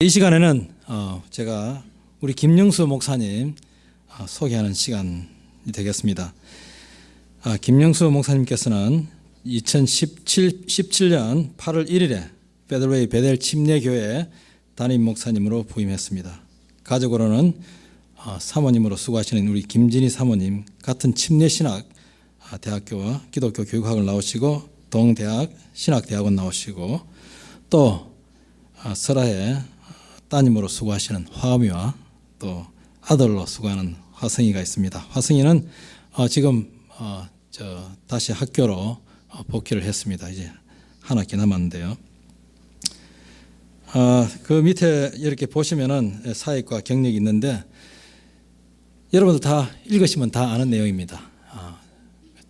이 시간에는 제가 우리 김영수 목사님 소개하는 시간이 되겠습니다. 김영수 목사님께서는 2017년 8월 1일에 페더웨이 베델 침례교회 담임 목사님으로 부임했습니다. 가족으로는 사모님으로 수고하시는 우리 김진희 사모님, 같은 침례신학 대학교와 기독교 교육학을 나오시고 동대학 신학대학원 나오시고 또 설화에 따님으로 수고하시는 화음이와 또 아들로 수고하는 화성이가 있습니다. 화성이는 지금 다시 학교로 복귀를 했습니다. 이제 한 학기 남았는데요. 그 밑에 이렇게 보시면은 사역과 경력이 있는데 여러분들 다 읽으시면 다 아는 내용입니다.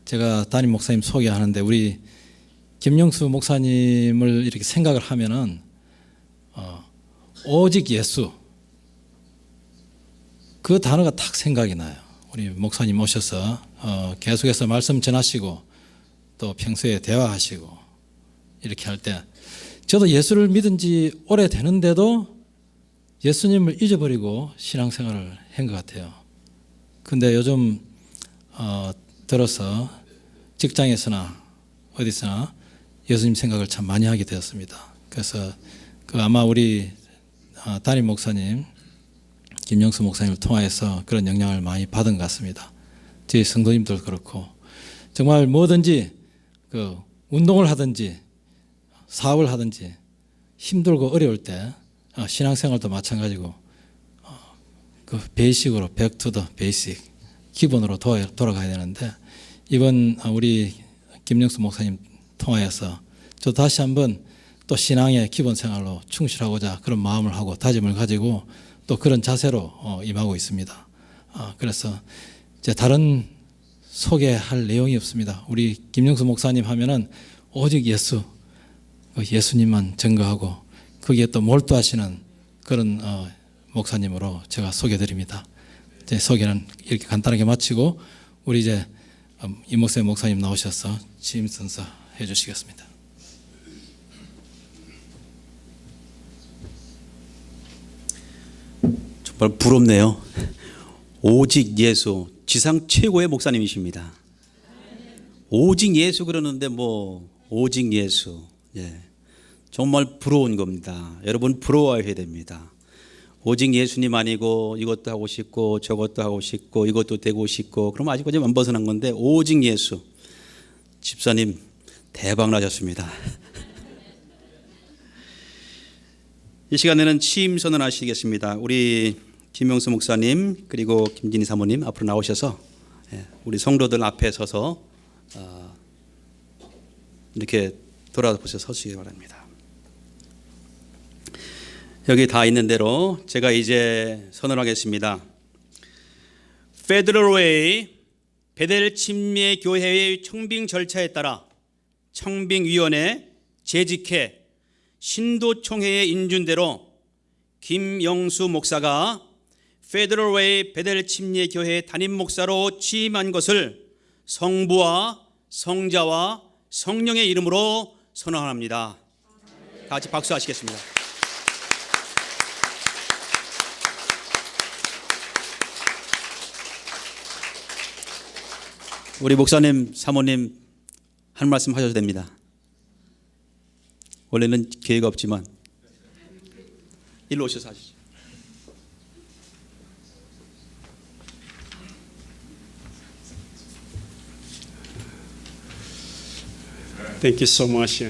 제가 담임 목사님 소개하는데 우리 김영수 목사님을 이렇게 생각을 하면은 오직 예수, 그 단어가 딱 생각이 나요. 우리 목사님 오셔서 계속해서 말씀 전하시고 또 평소에 대화하시고 이렇게 할 때 저도 예수를 믿은 지 오래되는데도 예수님을 잊어버리고 신앙생활을 한 것 같아요. 근데 요즘 들어서 직장에서나 어디서나 예수님 생각을 참 많이 하게 되었습니다. 그래서 아마 우리 담임 목사님 김영수 목사님을 통하여서 그런 영향을 많이 받은 것 같습니다. 저희 성도님들 그렇고 정말 뭐든지 운동을 하든지 사업을 하든지 힘들고 어려울 때 신앙생활도 마찬가지고 베이식으로 back to the basic 기본으로 돌아가야 되는데 이번 우리 김영수 목사님 통하여서 저 다시 한번 또 신앙의 기본 생활로 충실하고자 그런 마음을 하고 다짐을 가지고 또 그런 자세로 임하고 있습니다. 그래서 이제 다른 소개할 내용이 없습니다. 우리 김영수 목사님 하면은 오직 예수, 예수님만 증거하고 거기에 또 몰두하시는 그런 목사님으로 제가 소개드립니다. 제 소개는 이렇게 간단하게 마치고 우리 이제 이목세 목사님 나오셔서 취임 선서 해주시겠습니다. 정말 부럽네요. 오직 예수, 지상 최고의 목사님이십니다. 오직 예수 그러는데 오직 예수, 정말 부러운 겁니다. 여러분 부러워해야 됩니다. 오직 예수님 아니고 이것도 하고 싶고 저것도 하고 싶고 이것도 되고 싶고 그러면 아직까지 안 벗어난 건데 오직 예수. 집사님 대박 나셨습니다. 이 시간에는 취임 선언하시겠습니다. 우리 김영수 목사님 그리고 김진희 사모님 앞으로 나오셔서 우리 성도들 앞에 서서 이렇게 돌아보셔서 서시기 바랍니다. 여기 다 있는 대로 제가 이제 선언하겠습니다. 페더웨이 베델 침례 교회의 청빙 절차에 따라 청빙위원회 재직회 신도총회의 인준대로 김영수 목사가 페더웨이 베델 침례 교회 담임 목사로 취임한 것을 성부와 성자와 성령의 이름으로 선언합니다. 다 같이 박수하시겠습니다. 우리 목사님, 사모님 한 말씀 하셔도 됩니다. 원래는 계획 없지만 일로 오셔서 하시죠. Thank you so much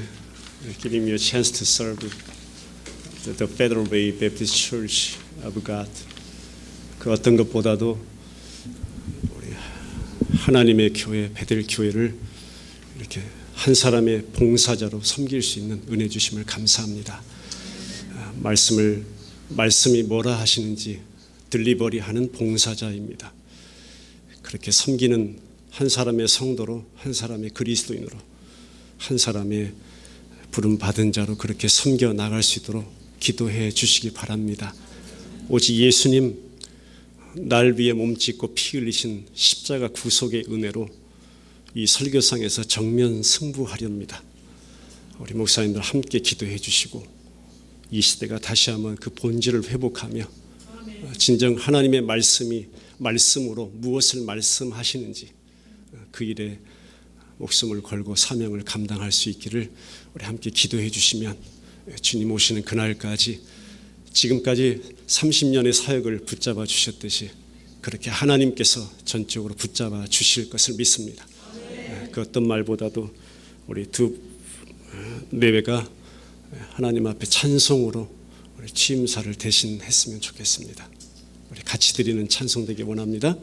giving me a chance to serve the Federal Way Baptist Church of God. 그 어떤 것보다도 우리 하나님의 교회 베델 교회를 이렇게 한 사람의 봉사자로 섬길 수 있는 은혜 주심을 감사합니다. 말씀이 뭐라 하시는지 딜리버리하는 봉사자입니다. 그렇게 섬기는 한 사람의 성도로, 한 사람의 그리스도인으로, 한 사람의 부름 받은 자로 그렇게 섬겨 나갈 수 있도록 기도해 주시기 바랍니다. 오직 예수님 날 위해 몸짓고 피 흘리신 십자가 구속의 은혜로 이 설교상에서 정면 승부하렵니다. 우리 목사님들 함께 기도해 주시고 이 시대가 다시 한번 그 본질을 회복하며 진정 하나님의 말씀으로 무엇을 말씀하시는지 그 일에 목숨을 걸고 사명을 감당할 수 있기를 우리 함께 기도해 주시면 주님 오시는 그날까지 지금까지 30년의 사역을 붙잡아 주셨듯이 그렇게 하나님께서 전적으로 붙잡아 주실 것을 믿습니다. 그 어떤 말보다도 우리 두 내외가 하나님 앞에 찬송으로 우리 취임사를 대신했으면 좋겠습니다. 우리 같이 드리는 찬송 되기 원합니다.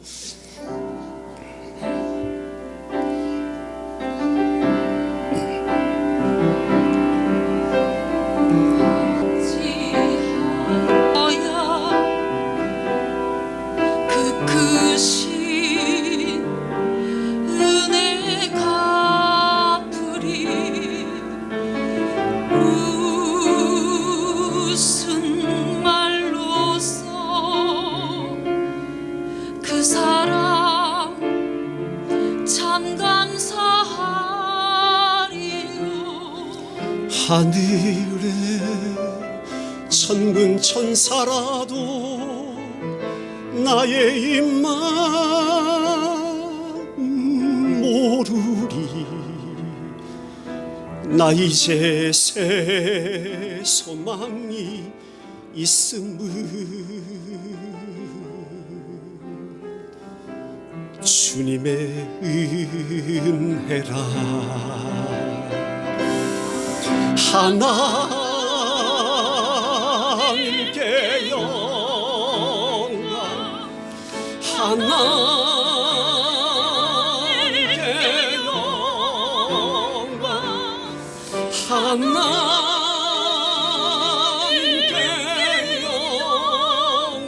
하늘에 천군 천사라도 나의 입만 모르리. 나 이제 새 소망이 있음을 주님의 은혜라. 하나님께 영광, 하나님께 영광, 하나님께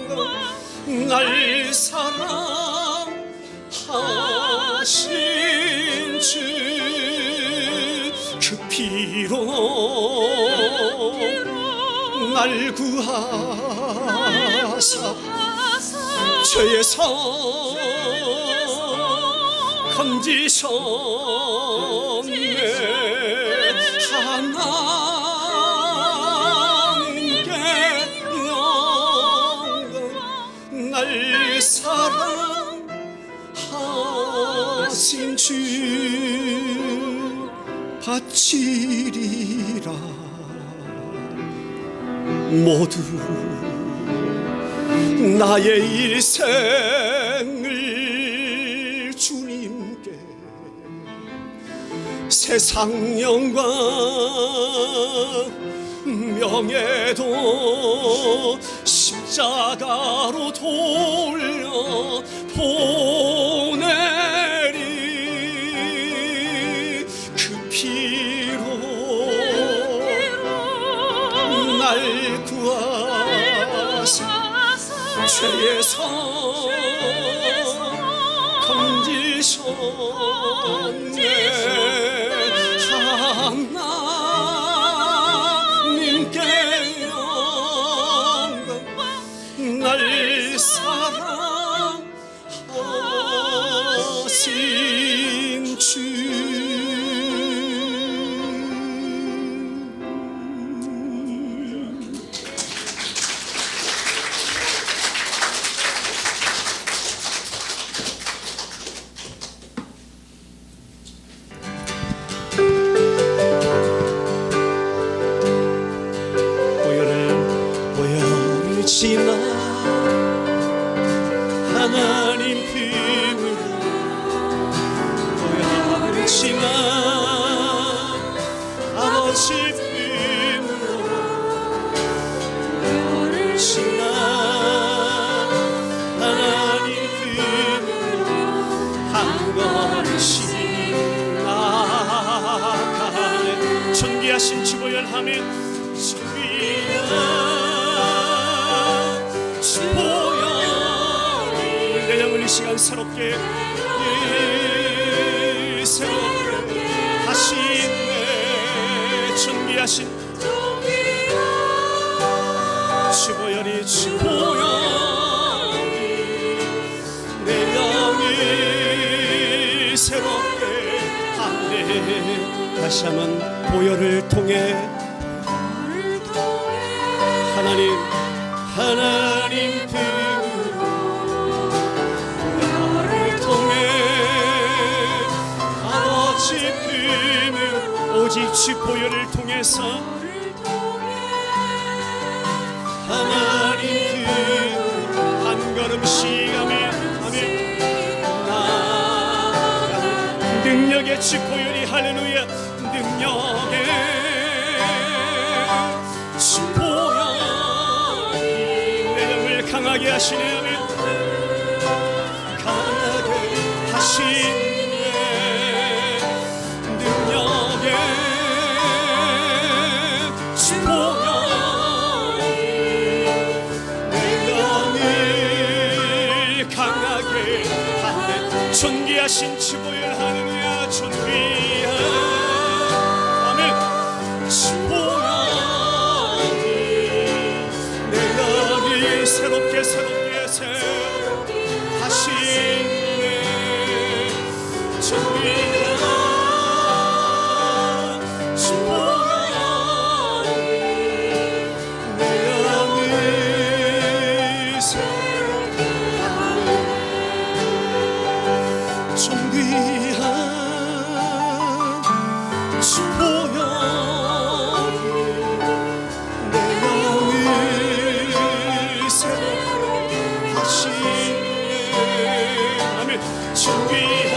영광. 날 사랑하신 주 그 피로 날 구하사 죄에서 건지셨네. 하나님께 영광. 날 사랑하신 주 바치리라. 모두 나의 일생을 주님께 세상 영광 명예도 십자가로 돌려 보내리. 그 피로 날 구하사 죄에서 건지셨네. 하나님께 영광. 날 사랑하신 주 보혈을 지나 하나님 품으로 보혈을 지나 아버지 품으로 보혈을 지나 하나님 품으로 한 걸음씩 나아가네. 존귀하신 주 보혈함에 내 영을 이 시간 새롭게 하시네. 존귀하신 주보혈이 내 영을 새롭게 하네. 다시 한번 보혈을 통해 하나님 뜻으로 나를 통해 아버지 뜻으로 오직 지포열을 통해서 하나님 뜻으로 한 걸음씩 아멘 아멘 나아가는 능력의 지포열이 할렐루야 능력의 지포열이 내 영을 강하게 하시네 아멘 강하게 하시네 능력의 지포열이 내 영을 강하게 하네 존귀하신 지포열 하느냐 존귀한 아멘 지포열이 내 영을 새롭게 하시네 존귀한 지포열이 내 영을 새롭게 하네 존귀한 지포열이 내 영을 새롭게 하시네 아멘 존귀한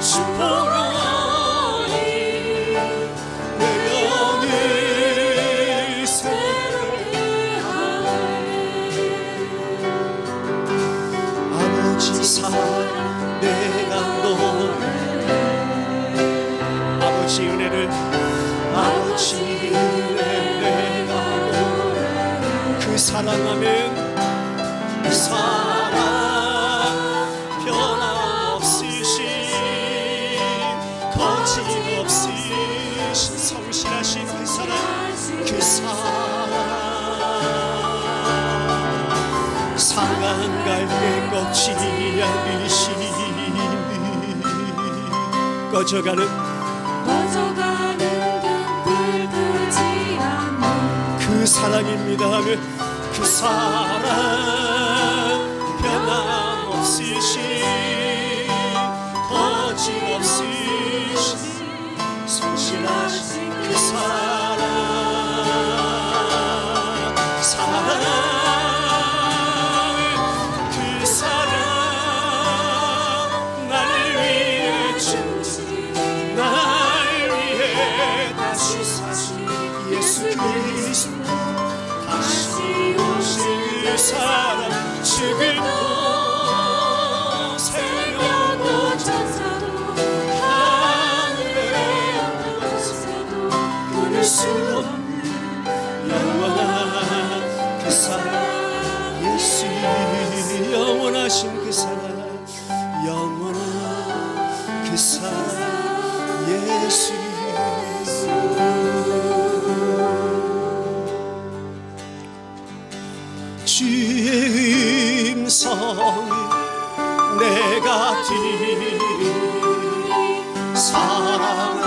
지포열이 내 영을 새롭게 아버지 사랑 내가 노래 아버지 은혜를 내가 노래 그 사랑하면 그 사랑 변함없으신 거짓없으신 성실하신 그 사랑 상한 갈대 껍질이 아니신 꺼져가는 등불 끄지 않는 그 사랑입니다 하면 그 사랑 변함없으신 거짓없으신 성실하신 그 사랑 그 사랑 날 위해 주신 날 위해 다시 사신 예수 그리스도 다시 오신 그 사랑 지금도 새벽도 천사도 하늘에 새도 끊을 수 없는 영원한 그 사랑 예수 영원하신 그 사랑 영원한 그 사랑 예수 주의 음성을 내가 들으니 사랑하는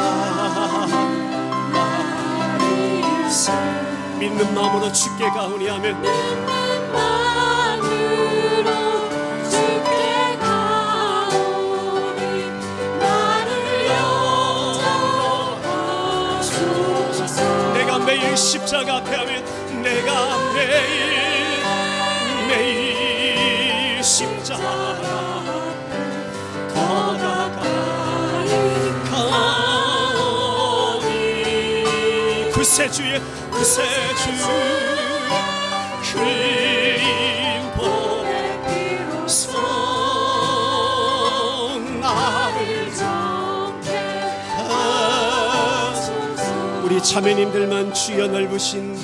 말일세 믿는 마음으로 주께 가오니 하면 마음으로 주께 가오니 나를 영접하소서 내가 매일 십자가 앞에 하면 내가 매일 십자가 더 가까이 구세주의 구세주 흘린 보의 피로써 나를 정케하소서 우리 자매님들만 주여 넓으신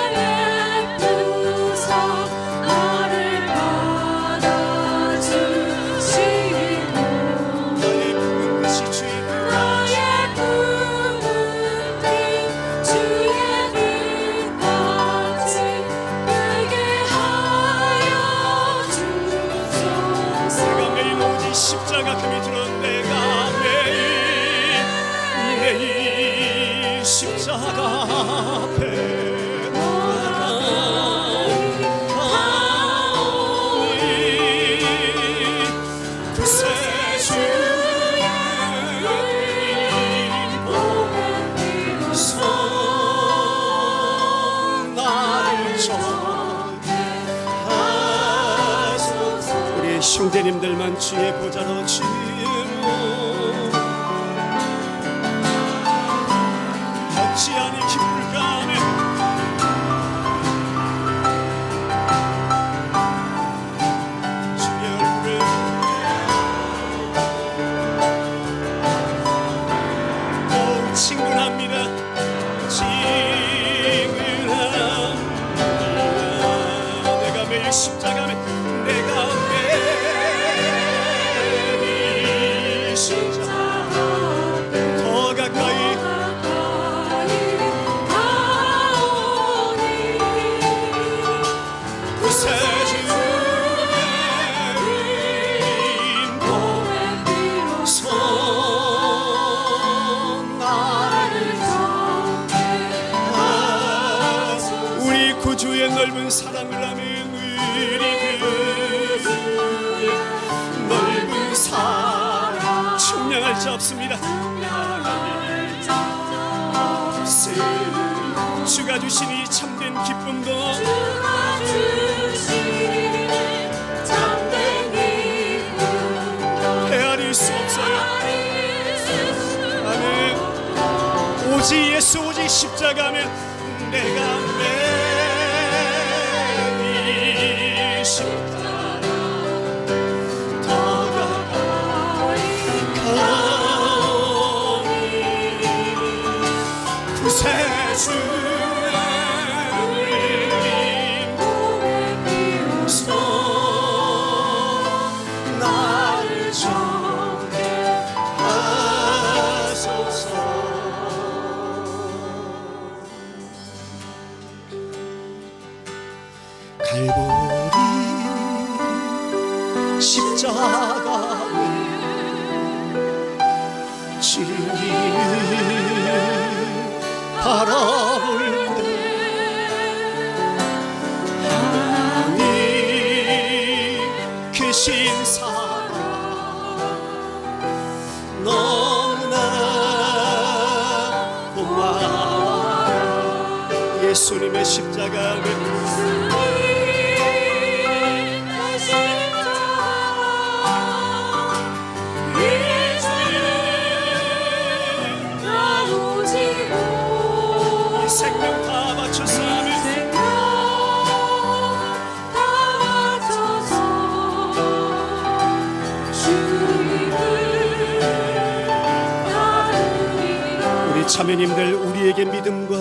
은혜의 뜻서 나를 받아주시고 나의 부른 것이 주의 나의 부른 뜻 주의 뜻같이 되게 하여 주소서 내가 매일 오직 십자가 금이 들어 내가 매일 형제님들만 주의 보좌로 주의로 어찌하니 기쁠까 하네. 주의 얼굴을 친근합니다. 친근합니다. 내가 매일 십자가에 내가 매일 십자가 더 가까이 우리 구주의 넓은 사랑을 아멘. 우리 그 넓은 사랑 측량할 자 없습니다. 주가 주신 이 참된 기쁨도 헤아릴 수 없어요. 아멘. 오직 예수 오직 십자가면 내가 매일 십자가 더 가까이 구세주 나를 정케 하소서. 갈보리 십자가를 주님을 바라볼 때 하나님 크신 사랑 너무나 고마워. 예수님의 십자가를 생명 다 바쳐서 우리 자매님들 우리에게 믿음과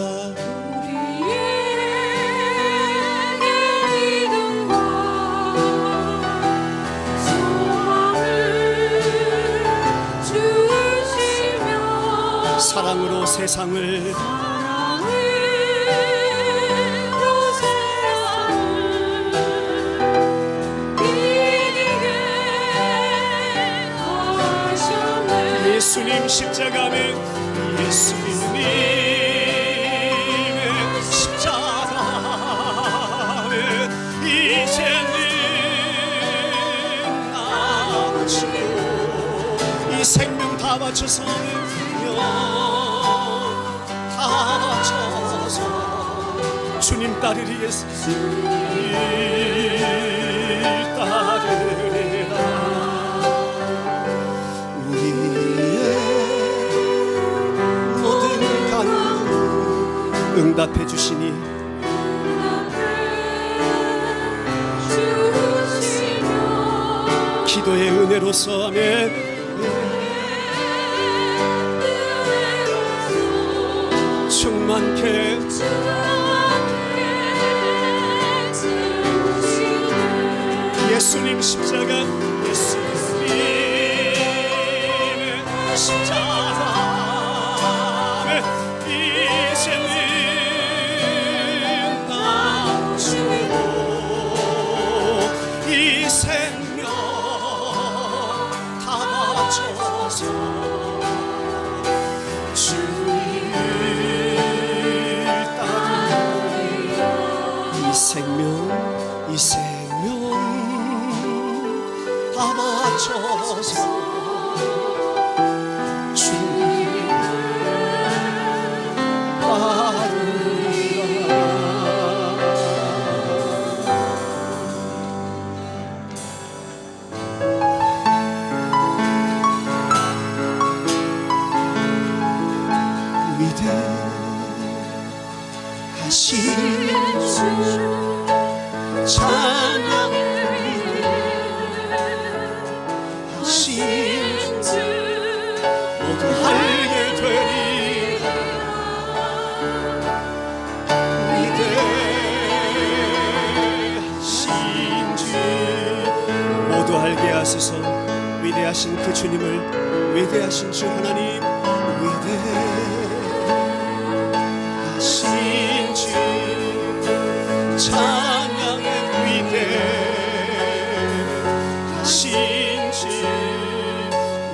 사랑으로 세상을 예수님 십자가는 예수님의 십자가는 이제는 나주고 이 생명 다 바쳐서 다 바쳐서 주님 따르리겠습니다. 따르리라. 응답해 주시니 기도의 은혜로서 아멘. 충만케 예수님 십자가 예수님의 십자가 이제는 나주고 이 생명 다 바쳐서 주를 따르리. 이 생명 다 바쳐서 주를 위대하신 찬양 하신 주 모두 알게 되리라 위대하신 주 모두 알게 하소서 위대하신 그 주님을 위대하신 주 하나님 위대하신 주 찬양의 위대하신 주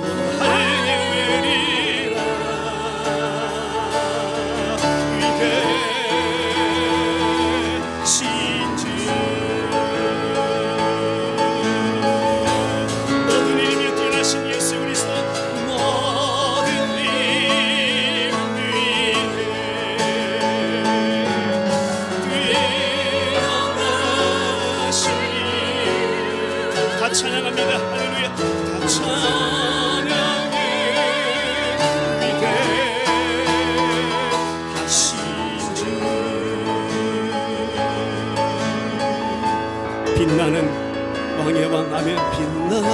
모두 할례루야 위대하신 주 모든 이름이 뛰어나신 예수 그리스도 모든 이름 뛰어나신 다 찬양합니다 할렐루야 다 찬양해 위대하신 주 빛나는 왕의 왕 아멘 빛나는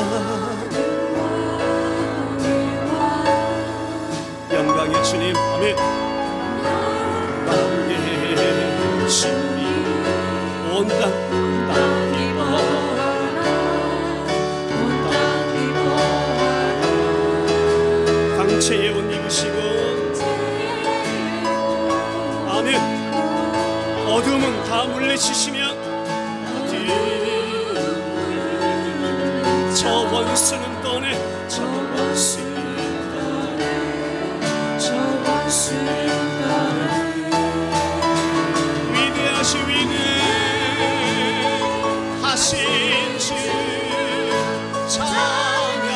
영광의 주님 아멘 왕의 주님 온땅 광채의 옷 입으시고 아멘 어둠은 다 물리치시며 저 원수는 떠내 저 원수는 떠내 위대하신 위대하신 주 찬양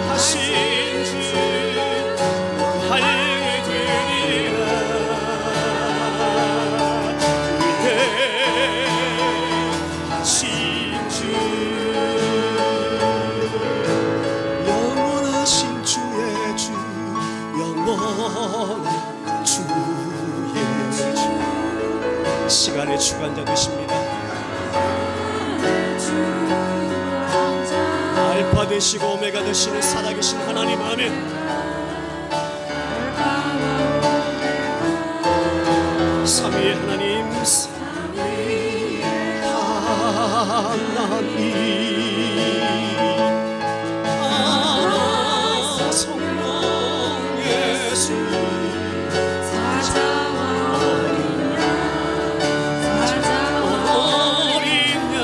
위대하신 주 할례되리라 위대하신 주 영원하신 주의 주 영원한 주의 주 시간의 주관자 되십니다 알파 되시고 오메가 되시는 살아계신 하나님 아멘 삼위의 하나님 성령 예수 어린 양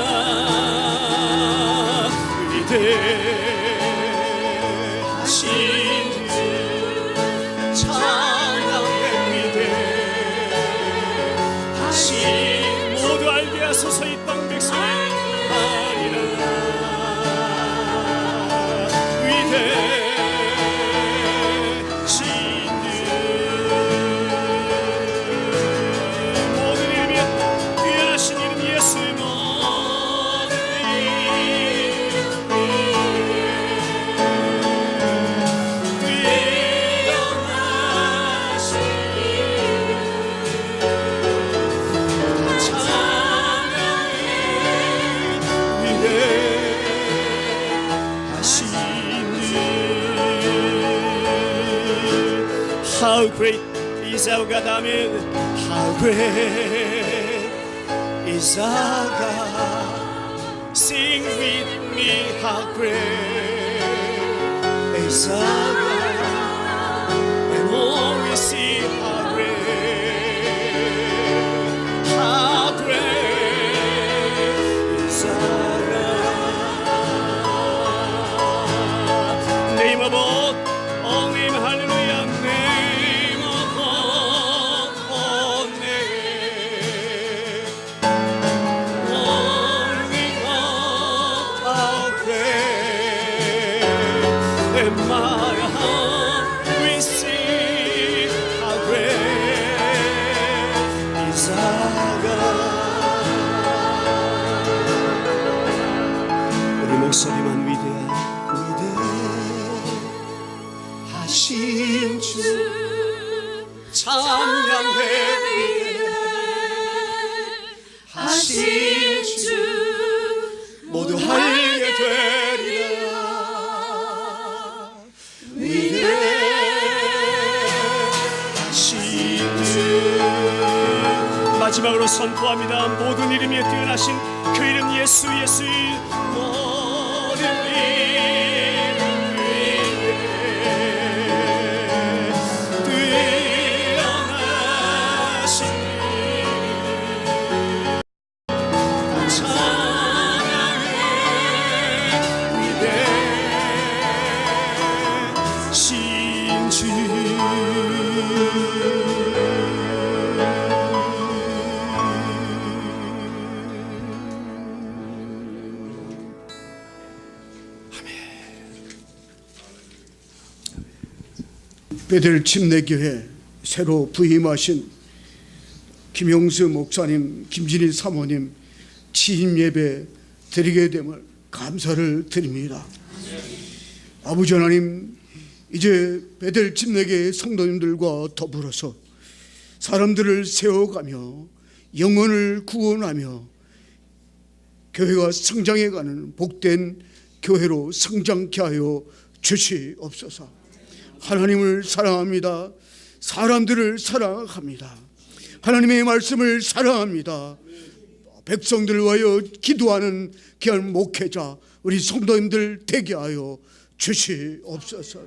위대하신 주 찬양의 위대하신 모두 알게 하소서 이 땅 백성이 아니라 위대하신 주 모든 이름이 뛰어나신 이름 예수의 모든 How great is our God, Amen. How great is our God. Sing with me, how great is our God. And all we see, how great is our God. Name above all name, hallelujah. Name above all name. Only God, how great. In my heart we sing, how great is our God. 우리 목소리만 위대하신 주 찬양해 하신 주 모두 알게 되리라 위대하신 주 마지막으로 선포합니다. 모든 이름이 뛰어나신 그 이름 예수 예수 모든 이름 뛰어나신 찬양해 위대하신 주 베델 침례교회 새로 부임하신 김용수 목사님, 김진희 사모님 취임 예배 드리게 됨을 감사를 드립니다. 아버지 하나님, 이제 베델 침례교회 성도님들과 더불어서 사람들을 세워가며 영혼을 구원하며 교회가 성장해가는 복된 교회로 성장케 하여 주시옵소서. 하나님을 사랑합니다. 사람들을 사랑합니다. 하나님의 말씀을 사랑합니다. 백성들을 위하여 기도하는 귀한 목회자 우리 성도님들 되게 하여 주시옵소서.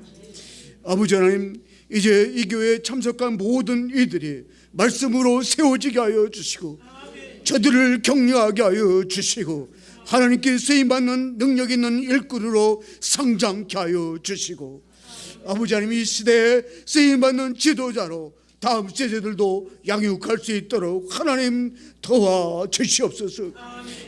아버지 하나님, 이제 이 교회에 참석한 모든 이들이 말씀으로 세워지게 하여 주시고 저들을 격려하게 하여 주시고 하나님께 쓰임받는 능력 있는 일꾼으로 성장케 하여 주시고 아버지 하나님, 이 시대에 쓰임받는 지도자로 다음 세대들도 양육할 수 있도록 하나님 도와주시옵소서.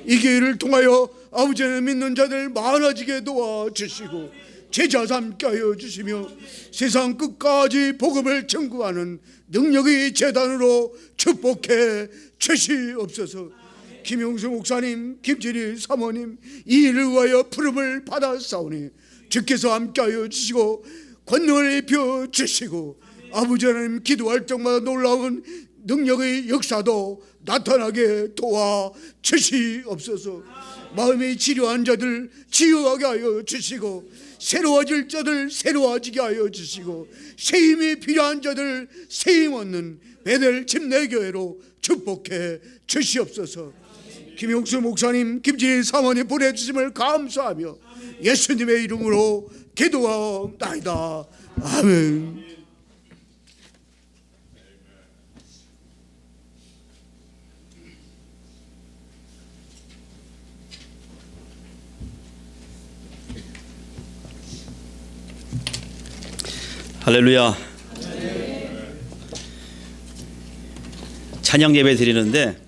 이 교회를 통하여 아버지 하나님 믿는 자들 많아지게 도와주시고 제자 삼게 하여 주시며 세상 끝까지 복음을 전구하는 능력의 재단으로 축복해 주시옵소서. 김용수 목사님, 김진희 사모님 이 일을 위하여 부름을 받았사오니 주께서 함께하여 주시고 권능을 입혀 주시고 아버지 하나님 기도할 적마다 놀라운 능력의 역사도 나타나게 도와 주시옵소서. 마음이 지루한 자들 치유하게 하여 주시고 새로워질 자들 새로워지게 하여 주시고 새 힘이 필요한 자들 새 힘 얻는 베델 침례교회로 축복해 주시옵소서. 김용수 목사님, 김진희 사모님 보내주심을 감사하며 예수님의 이름으로 기도하옵나이다. 아멘. 할렐루야. 찬양 예배 드리는데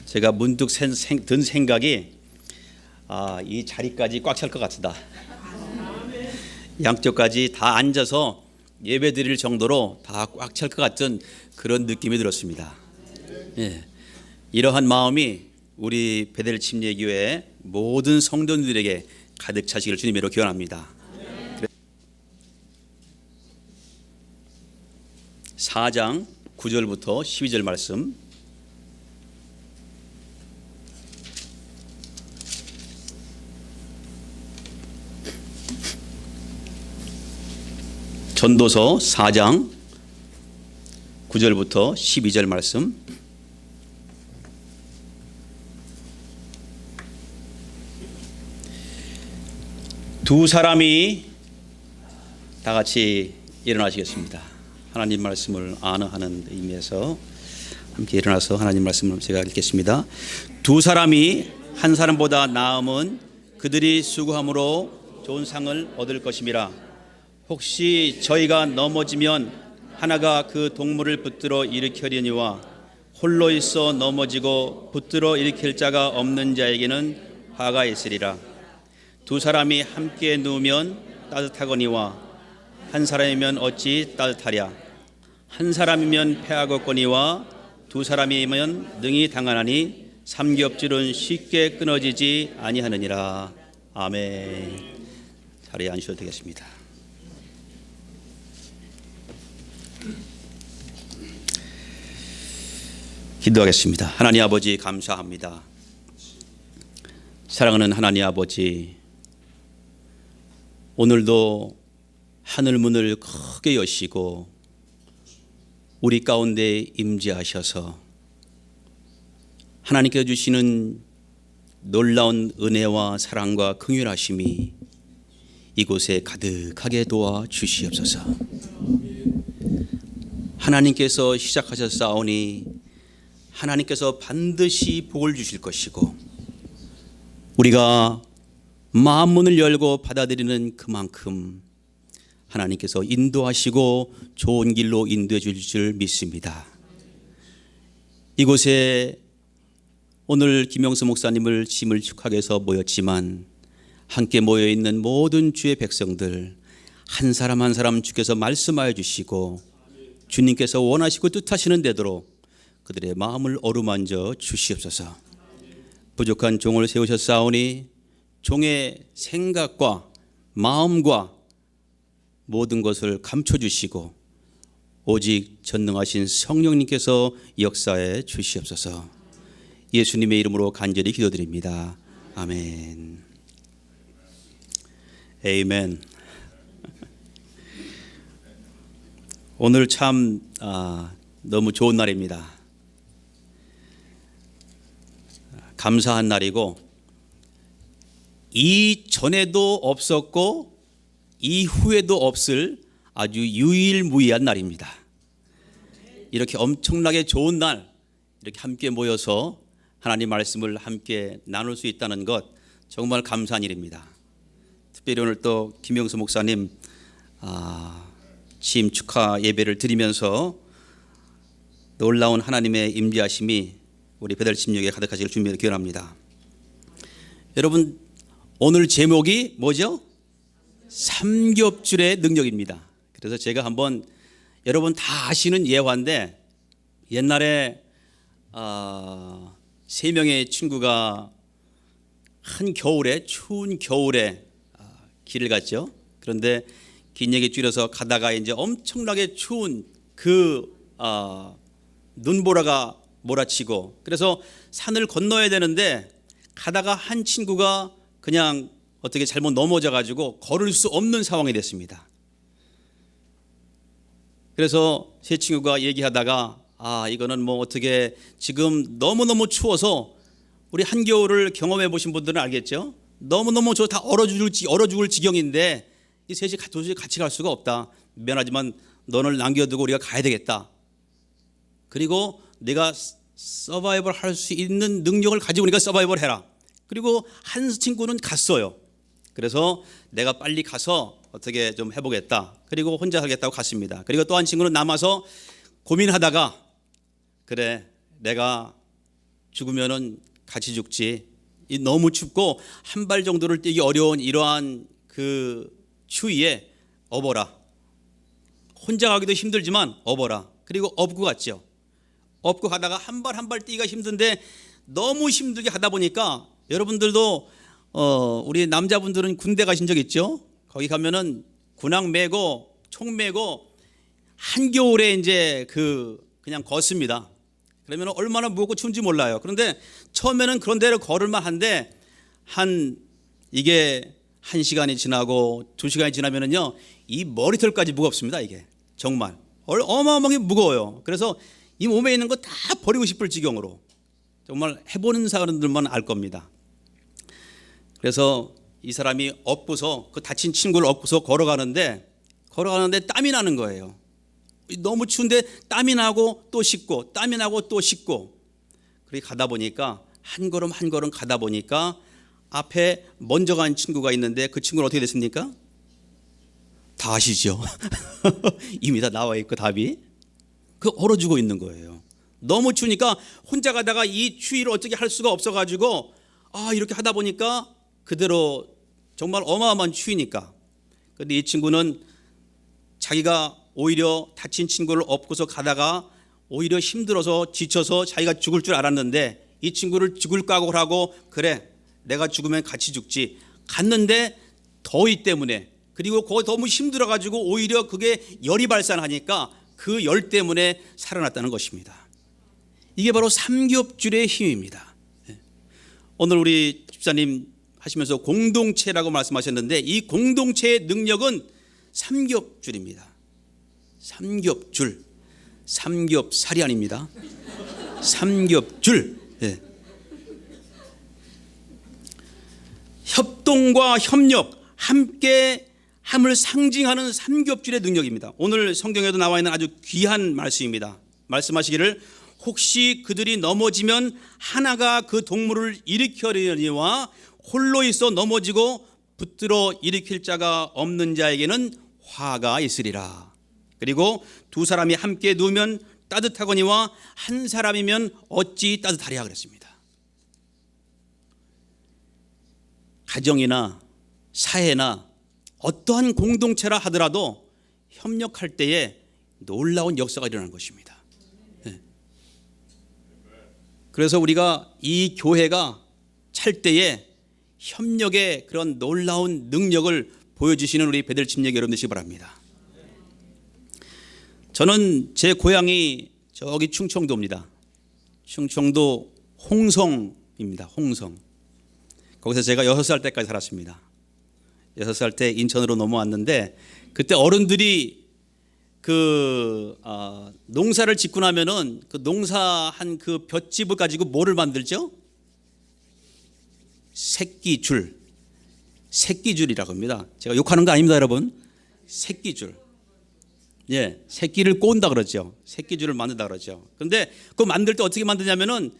제가 문득 든 생각이 이 자리까지 꽉 찰 것 같다. 양쪽까지 다 앉아서 예배 드릴 정도로 다 꽉 찰 것 같은 그런 느낌이 들었습니다. 예. 이러한 마음이 우리 베델 침례교회 모든 성도들에게 가득 차시기를 주님으로 기원합니다. 4장 9절부터 12절 말씀. 전도서 4장 9절부터 12절 말씀. 두 사람이 다 같이 일어나시겠습니다. 하나님 말씀을 안어하는 의미에서 함께 일어나서 하나님 말씀을 제가 읽겠습니다. 두 사람이 한 사람보다 나음은 그들이 수고함으로 좋은 상을 얻을 것임이라. 혹시 저희가 넘어지면 하나가 그 동물을 붙들어 일으키려니와 홀로 있어 넘어지고 붙들어 일으킬 자가 없는 자에게는 화가 있으리라. 두 사람이 함께 누우면 따뜻하거니와 한 사람이면 어찌 따뜻하랴. 한 사람이면 패하겠거니와 두 사람이면 능히 당하나니 삼겹줄은 쉽게 끊어지지 아니하느니라. 아멘. 자리에 앉으셔도 되겠습니다. 기도하겠습니다. 하나님 아버지 감사합니다. 사랑하는 하나님 아버지, 오늘도 하늘 문을 크게 여시고 우리 가운데 임재하셔서 하나님께서 주시는 놀라운 은혜와 사랑과 긍휼하심이 이곳에 가득하게 도와 주시옵소서. 하나님께서 시작하셨사오니 하나님께서 반드시 복을 주실 것이고, 우리가 마음문을 열고 받아들이는 그만큼 하나님께서 인도하시고 좋은 길로 인도해 주실 줄 믿습니다. 이곳에 오늘 김영수 목사님을 심을 축하하기 위해서 모였지만, 함께 모여있는 모든 주의 백성들 한 사람 한 사람 주께서 말씀하여 주시고 주님께서 원하시고 뜻하시는 대로 그들의 마음을 어루만져 주시옵소서. 부족한 종을 세우셨사오니 종의 생각과 마음과 모든 것을 감춰주시고 오직 전능하신 성령님께서 역사해 주시옵소서. 예수님의 이름으로 간절히 기도드립니다. 아멘. 에이멘. 오늘 참 너무 좋은 날입니다. 감사한 날이고, 이전에도 없었고 이후에도 없을 아주 유일무이한 날입니다. 이렇게 엄청나게 좋은 날, 이렇게 함께 모여서 하나님 말씀을 함께 나눌 수 있다는 것 정말 감사한 일입니다. 특별히 오늘 또 김영수 목사님 취임 축하 예배를 드리면서 놀라운 하나님의 임재하심이 우리 배달 침략에 가득하시길 주님으로 기원합니다. 여러분, 오늘 제목이 뭐죠? 삼겹줄의 능력입니다. 그래서 제가 한번, 여러분 다 아시는 예화인데, 옛날에 3명의 친구가 한 겨울에, 추운 겨울에 길을 갔죠. 그런데 긴 얘기 줄여서 가다가 이제 엄청나게 추운 그 눈보라가 몰아치고, 그래서 산을 건너야 되는데 가다가 한 친구가 그냥 어떻게 잘못 넘어져 가지고 걸을 수 없는 상황이 됐습니다. 그래서 세 친구가 얘기하다가 이거는 뭐 어떻게, 지금 너무너무 추워서, 우리 한겨울을 경험해 보신 분들은 알겠죠? 너무너무 다 얼어 죽을 지경인데 이 셋이 도저히 같이 갈 수가 없다. 미안하지만 너를 남겨두고 우리가 가야 되겠다. 그리고 내가 서바이벌 할 수 있는 능력을 가지고 우리가 서바이벌 해라. 그리고 한 친구는 갔어요. 그래서 내가 빨리 가서 어떻게 좀 해보겠다. 그리고 혼자 하겠다고 갔습니다. 그리고 또 한 친구는 남아서 고민하다가, 그래 내가 죽으면은 같이 죽지, 너무 춥고 한 발 정도를 뛰기 어려운 이러한 그 추위에 업어라. 혼자 가기도 힘들지만 업어라. 그리고 업고 갔죠. 업고 가다가 한 발 한 발 뛰기가 힘든데 너무 힘들게 하다 보니까, 여러분들도 우리 남자분들은 군대 가신 적 있죠? 거기 가면은 군항 메고 총 메고 한겨울에 이제 그냥 걷습니다. 그러면 얼마나 무겁고 추운지 몰라요. 그런데 처음에는 그런 데를 걸을만 한데 이게 1시간이 지나고 2시간이 지나면은요, 이 머리털까지 무겁습니다. 이게 정말 어마어마하게 무거워요. 그래서 이 몸에 있는 거 다 버리고 싶을 지경으로, 정말 해보는 사람들만 알 겁니다. 그래서 이 사람이 업고서, 그 다친 친구를 업고서 걸어가는데 땀이 나는 거예요. 너무 추운데 땀이 나고 또 씻고, 땀이 나고 또 씻고. 그렇게 가다 보니까 한 걸음 한 걸음 가다 보니까 앞에 먼저 간 친구가 있는데, 그 친구는 어떻게 됐습니까? 다 아시죠? 이미 다 나와 있고 답이 얼어 죽어 있는 거예요. 너무 추우니까 혼자 가다가 이 추위를 어떻게 할 수가 없어가지고 이렇게 하다 보니까 그대로 정말 어마어마한 추위니까. 그런데 이 친구는 자기가 오히려 다친 친구를 업고서 가다가 오히려 힘들어서 지쳐서 자기가 죽을 줄 알았는데, 이 친구를 죽을 각오를 하고, 그래 내가 죽으면 같이 죽지. 갔는데 더위 때문에, 그리고 거기 너무 힘들어가지고 오히려 그게 열이 발산하니까 그 열 때문에 살아났다는 것입니다. 이게 바로 삼겹줄의 힘입니다. 오늘 우리 집사님 하시면서 공동체라고 말씀하셨는데 이 공동체의 능력은 삼겹줄입니다. 삼겹줄, 삼겹살이 아닙니다. 삼겹줄. 예. 협동과 협력, 함께 함을 상징하는 삼겹줄의 능력입니다. 오늘 성경에도 나와 있는 아주 귀한 말씀입니다. 말씀하시기를 혹시 그들이 넘어지면 하나가 그 동물을 일으켜려니와 홀로 있어 넘어지고 붙들어 일으킬 자가 없는 자에게는 화가 있으리라. 그리고 두 사람이 함께 누우면 따뜻하거니와 한 사람이면 어찌 따뜻하리야 그랬습니다. 가정이나 사회나 어떠한 공동체라 하더라도 협력할 때에 놀라운 역사가 일어나는 것입니다. 그래서 우리가 이 교회가 찰 때에 협력의 그런 놀라운 능력을 보여주시는 우리 베델 침례교 여러분 되시기 바랍니다. 저는 제 고향이 저기 충청도입니다. 충청도 홍성입니다. 홍성. 거기서 제가 6살 때까지 살았습니다. 6살 때 인천으로 넘어왔는데 그때 어른들이 농사를 짓고 나면은 그 농사한 그 볏짚을 가지고 뭐를 만들죠? 새끼줄이라고 합니다. 제가 욕하는 거 아닙니다, 여러분. 새끼줄. 예, 새끼를 꼰다 그러죠. 새끼줄을 만든다 그러죠. 그런데 그거 만들 때 어떻게 만드냐면은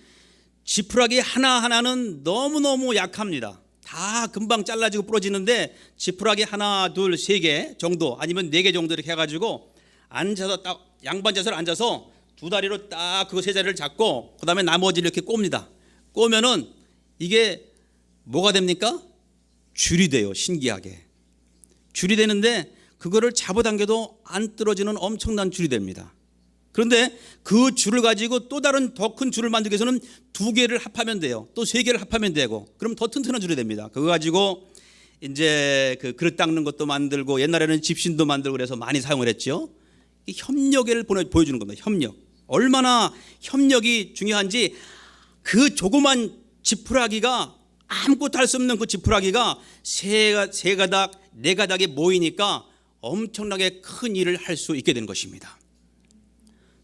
지푸라기 하나하나는 너무너무 약합니다. 다 금방 잘라지고 부러지는데 지푸라기 하나, 둘, 세 개 정도 아니면 4개 정도 이렇게 해가지고 앉아서 딱 양반 자세로 앉아서 두 다리로 딱 그 세 자리를 잡고 그 다음에 나머지를 이렇게 꼽니다. 꼬면은 이게 뭐가 됩니까? 줄이 돼요. 신기하게. 줄이 되는데 그거를 잡아당겨도 안 떨어지는 엄청난 줄이 됩니다. 그런데 그 줄을 가지고 또 다른 더 큰 줄을 만들기 위해서는 2개를 합하면 돼요. 또 3개를 합하면 되고 그럼 더 튼튼한 줄이 됩니다. 그거 가지고 이제 그 그릇 닦는 것도 만들고 옛날에는 집신도 만들고 그래서 많이 사용을 했죠. 이 협력을 보여주는 겁니다. 협력. 얼마나 협력이 중요한지 그 조그만 지푸라기가 아무것도 할 수 없는 그 지푸라기가 세 가닥, 4가닥이 모이니까 엄청나게 큰 일을 할 수 있게 된 것입니다.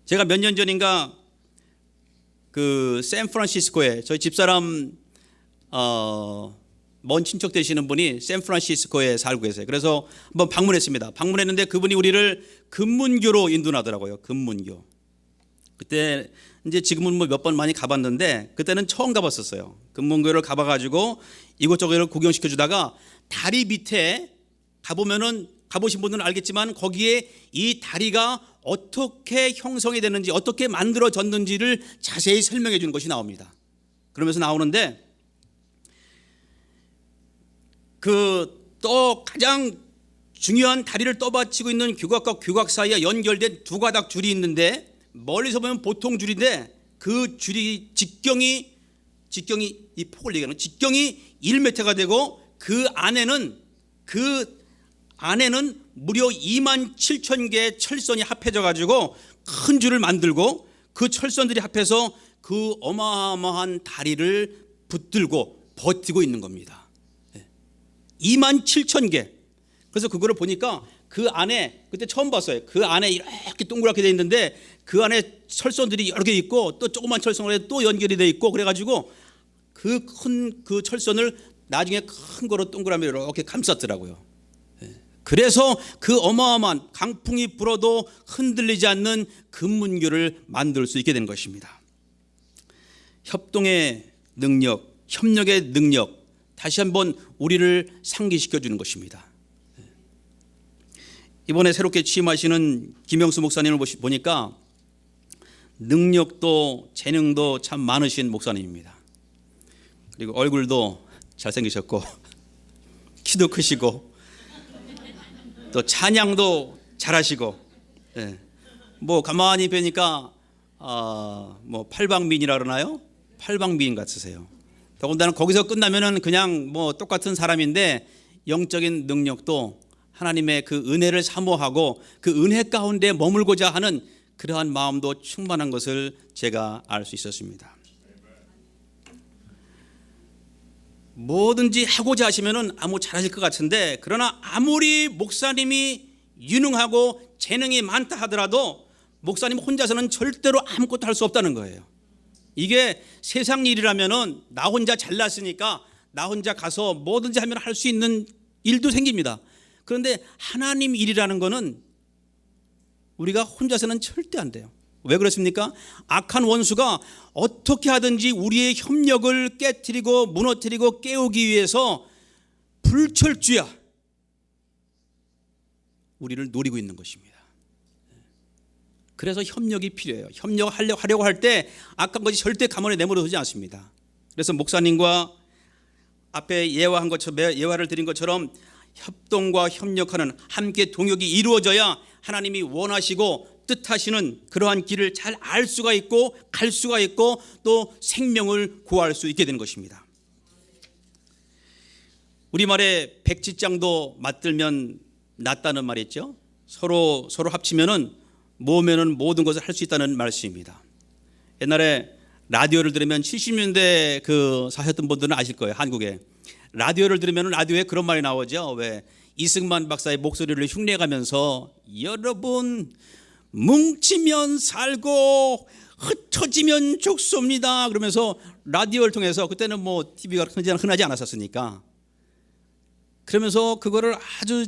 제가 몇 년 전인가 그 샌프란시스코에 저희 집사람 먼 친척 되시는 분이 샌프란시스코에 살고 계세요. 그래서 한번 방문했습니다. 방문했는데 그분이 우리를 금문교로 인도하더라고요. 금문교. 그때 이제 지금은 뭐 몇 번 많이 가봤는데 그때는 처음 가봤었어요. 금문교를 가봐가지고 이곳저곳을 구경시켜 주다가 다리 밑에 가보면은 가보신 분들은 알겠지만 거기에 이 다리가 어떻게 형성이 되는지 어떻게 만들어졌는지를 자세히 설명해 주는 것이 나옵니다. 그러면서 나오는데 또 가장 중요한 다리를 떠받치고 있는 규각과 규각 사이에 연결된 2가닥 줄이 있는데 멀리서 보면 보통 줄인데 그 줄이 직경이 이 폭을 얘기하는 직경이 1m가 되고 그 안에는 무려 27,000개의 철선이 합해져 가지고 큰 줄을 만들고 그 철선들이 합해서 그 어마어마한 다리를 붙들고 버티고 있는 겁니다. 27,000개. 그래서 그거를 보니까 그 안에 그때 처음 봤어요. 그 안에 이렇게 동그랗게 돼 있는데 그 안에 철선들이 여러 개 있고 또 조그만 철선으로 또 연결이 돼 있고 그래가지고 그 큰 그 철선을 나중에 큰 거로 동그라미 이렇게 감쌌더라고요. 그래서 그 어마어마한 강풍이 불어도 흔들리지 않는 금문교를 만들 수 있게 된 것입니다. 협동의 능력, 협력의 능력 다시 한번 우리를 상기시켜 주는 것입니다. 이번에 새롭게 취임하시는 김영수 목사님을 보니까 능력도 재능도 참 많으신 목사님입니다. 그리고 얼굴도 잘생기셨고 키도 크시고 또 찬양도 잘하시고 뭐 가만히 뵈니까 뭐 팔방미인이라 그러나요? 팔방미인 같으세요. 더군다나 거기서 끝나면은 그냥 뭐 똑같은 사람인데 영적인 능력도 하나님의 그 은혜를 사모하고 그 은혜 가운데 머물고자 하는 그러한 마음도 충만한 것을 제가 알 수 있었습니다. 뭐든지 하고자 하시면은 아무 잘하실 것 같은데, 그러나 아무리 목사님이 유능하고 재능이 많다 하더라도 목사님 혼자서는 절대로 아무것도 할 수 없다는 거예요. 이게 세상 일이라면은 나 혼자 잘났으니까 나 혼자 가서 뭐든지 하면 할 수 있는 일도 생깁니다. 그런데 하나님 일이라는 거는 우리가 혼자서는 절대 안 돼요. 왜 그렇습니까? 악한 원수가 어떻게 하든지 우리의 협력을 깨트리고 무너뜨리고 깨우기 위해서 불철주야 우리를 노리고 있는 것입니다. 그래서 협력이 필요해요. 협력하려고 할 때 악한 것이 절대 가만히 내버려두지 않습니다. 그래서 목사님과 앞에 예화를 드린 것처럼 협동과 협력하는, 함께 동역이 이루어져야 하나님이 원하시고 뜻하시는 그러한 길을 잘 알 수가 있고 갈 수가 있고 또 생명을 구할 수 있게 되는 것입니다. 우리말에 백지장도 맞들면 낫다는 말이 있죠. 서로 합치면은 모으면은 모든 것을 할 수 있다는 말씀입니다. 옛날에 라디오를 들으면 70년대 사셨던 분들은 아실 거예요. 한국에 라디오를 들으면 라디오에 그런 말이 나오죠. 왜 이승만 박사의 목소리를 흉내가면서 여러분 뭉치면 살고 흩어지면 죽습니다 그러면서 라디오를 통해서, 그때는 뭐 TV가 흔하지 않았었으니까, 그러면서 그거를 아주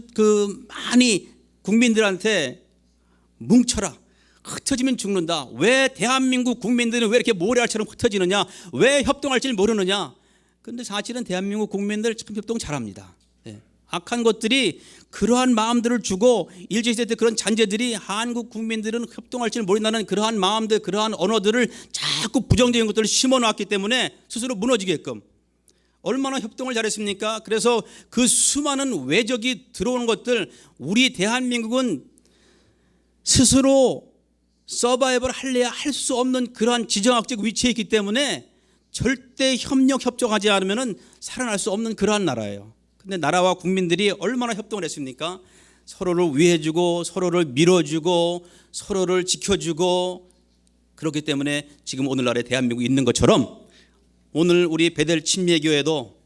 많이 국민들한테 뭉쳐라, 흩어지면 죽는다. 왜 대한민국 국민들은 왜 이렇게 모래알처럼 흩어지느냐, 왜 협동할 줄 모르느냐. 근데 사실은 대한민국 국민들 참 협동 잘합니다. 악한 것들이 그러한 마음들을 주고 일제시대 때 그런 잔재들이 한국 국민들은 협동할 줄 모른다는 그러한 마음들, 그러한 언어들을 자꾸 부정적인 것들을 심어놨기 때문에 스스로 무너지게끔. 얼마나 협동을 잘했습니까? 그래서 그 수많은 외적이 들어오는 것들, 우리 대한민국은 스스로 서바이벌 할래야 할 수 없는 그러한 지정학적 위치에 있기 때문에 절대 협력하지 않으면 살아날 수 없는 그러한 나라예요. 근데 나라와 국민들이 얼마나 협동을 했습니까? 서로를 위해주고 서로를 밀어주고 서로를 지켜주고, 그렇기 때문에 지금 오늘날의 대한민국이 있는 것처럼 오늘 우리 베델 침례교회도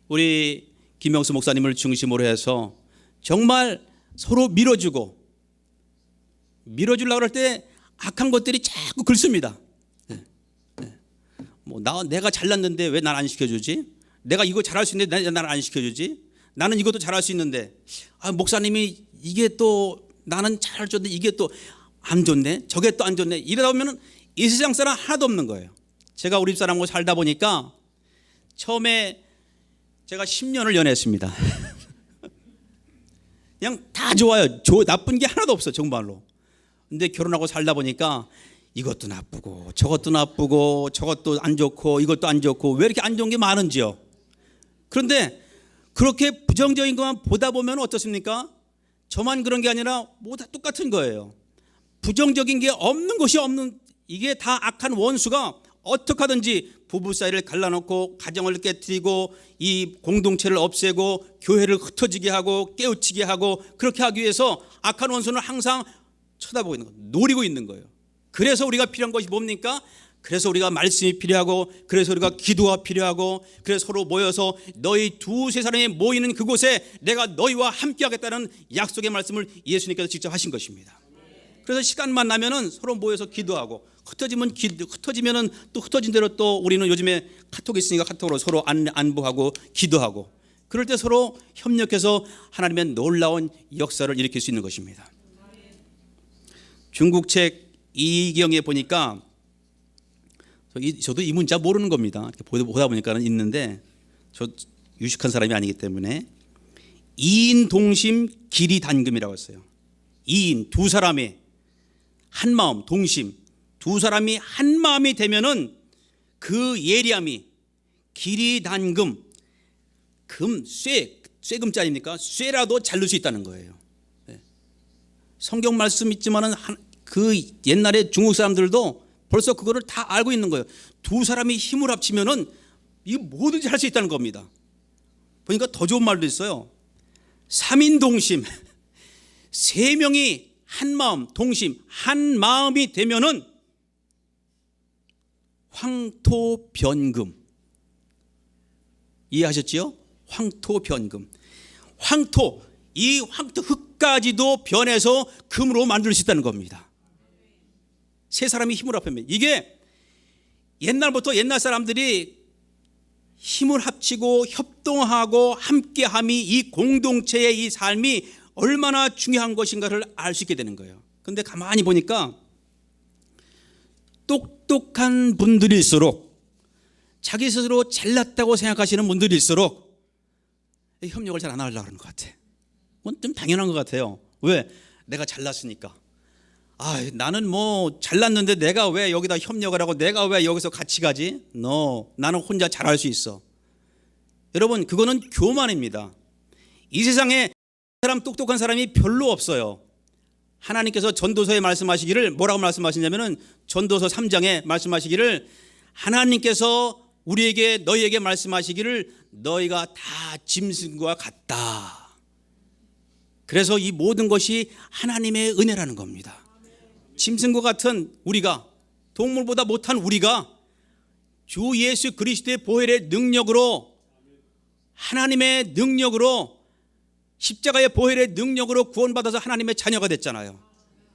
우리 김영수 목사님을 중심으로 해서 정말 서로 밀어주려고 할 때 악한 것들이 자꾸 긁습니다. 내가 잘났는데 왜 날 안 시켜주지? 내가 이거 잘할 수 있는데 나를 안 시켜주지? 나는 이것도 잘할 수 있는데 목사님이 이게 또 나는 잘할 줄 알았는데 이게 또 안 좋네, 저게 또 안 좋네. 이러다 보면 이 세상 사람 하나도 없는 거예요. 제가 우리 집사람하고 살다 보니까 처음에 제가 10년을 연애했습니다. 그냥 다 좋아요. 나쁜 게 하나도 없어 정말로. 근데 결혼하고 살다 보니까 이것도 나쁘고 저것도 나쁘고 저것도 안 좋고 이것도 안 좋고 왜 이렇게 안 좋은 게 많은지요. 그런데 그렇게 부정적인 것만 보다 보면 어떻습니까? 저만 그런 게 아니라 뭐 다 똑같은 거예요. 부정적인 게 없는 것이 없는, 이게 다 악한 원수가 어떻게 하든지 부부 사이를 갈라놓고 가정을 깨뜨리고 이 공동체를 없애고 교회를 흩어지게 하고 깨우치게 하고, 그렇게 하기 위해서 악한 원수는 항상 쳐다보고 있는 거예요. 노리고 있는 거예요. 그래서 우리가 필요한 것이 뭡니까? 그래서 우리가 말씀이 필요하고, 그래서 우리가 기도가 필요하고, 그래서 서로 모여서 너희 두세 사람이 모이는 그곳에 내가 너희와 함께 하겠다는 약속의 말씀을 예수님께서 직접 하신 것입니다. 그래서 시간만 나면은 서로 모여서 기도하고, 흩어지면은 또 흩어진 대로 또 우리는 요즘에 카톡이 있으니까 카톡으로 서로 안부하고 기도하고, 그럴 때 서로 협력해서 하나님의 놀라운 역사를 일으킬 수 있는 것입니다. 중국 책 이경에 보니까, 저도 이 문자 모르는 겁니다. 이렇게 보다 보니까는 있는데, 저 유식한 사람이 아니기 때문에, 이인 동심 길이 단금이라고 했어요. 이인, 두 사람의 한 마음, 동심, 두 사람이 한 마음이 되면은 그 예리함이 길이 단금, 쇠금자 아닙니까? 쇠라도 잘 넣을 수 있다는 거예요. 성경 말씀 있지만은 그 옛날에 중국 사람들도 벌써 그거를 다 알고 있는 거예요. 두 사람이 힘을 합치면은 이 뭐든지 할 수 있다는 겁니다. 보니까 더 좋은 말도 있어요. 삼인 동심, 세 명이 한 마음, 동심, 한 마음이 되면은 황토변금. 이해하셨지요? 황토변금. 이 황토 흙까지도 변해서 금으로 만들 수 있다는 겁니다. 세 사람이 힘을 합하면, 이게 옛날부터 옛날 사람들이 힘을 합치고 협동하고 함께함이, 이 공동체의 이 삶이 얼마나 중요한 것인가를 알 수 있게 되는 거예요. 그런데 가만히 보니까 똑똑한 분들일수록, 자기 스스로 잘났다고 생각하시는 분들일수록 협력을 잘 안 하려고 하는 것 같아. 그건 좀 당연한 것 같아요. 왜? 내가 잘났으니까. 나는 뭐 잘났는데 내가 왜 여기다 협력을 하고 내가 왜 여기서 같이 가지? 나는 혼자 잘할 수 있어. 여러분, 그거는 교만입니다. 이 세상에 똑똑한 사람이 별로 없어요. 하나님께서 전도서에 말씀하시기를 뭐라고 말씀하시냐면은, 전도서 3장에 말씀하시기를, 하나님께서 우리에게, 너희에게 말씀하시기를 너희가 다 짐승과 같다. 그래서 이 모든 것이 하나님의 은혜라는 겁니다. 짐승과 같은 우리가, 동물보다 못한 우리가 주 예수 그리스도의 보혈의 능력으로, 하나님의 능력으로, 십자가의 보혈의 능력으로 구원받아서 하나님의 자녀가 됐잖아요.